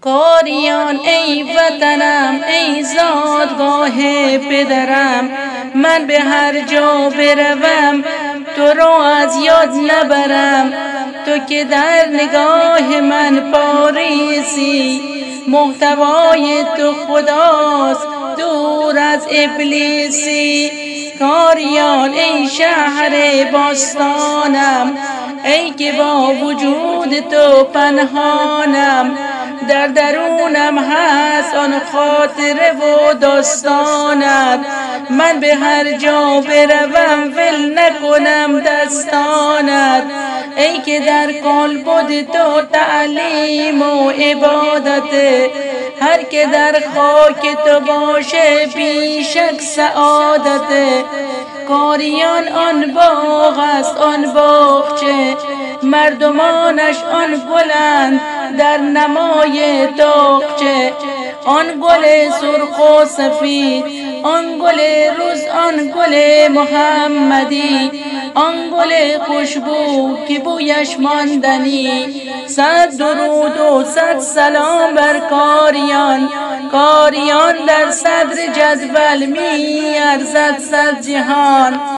کاریان ای وطنم ای زادگاه پدرم، من به هر جا بروم تو را از یاد نبرم. تو که در نگاه من پاریسی، محتوای تو خداست دور از ابلیسی. کاریان ای شهر باستانم، ای که با وجود تو پنهانم، در درونم هست آن خاطره و داستانت. من به هر جا بروم ول نکنم دستانت، ای که در کالبد تو تعلیم و عبادت. هر که در خاک تو باشه بیشک سعادت. کاریان آن باغ است آن باغچه، مردمانش آن گلند در نمای طاقچه. آن گل سرخ و سفید، آن گل روز، آن گل محمدی، آن گل خوشبو که بویش ماندنی. صد درود و صد سلام بر کاریان، کاریان در صدر جدول می ارزد صد جهان.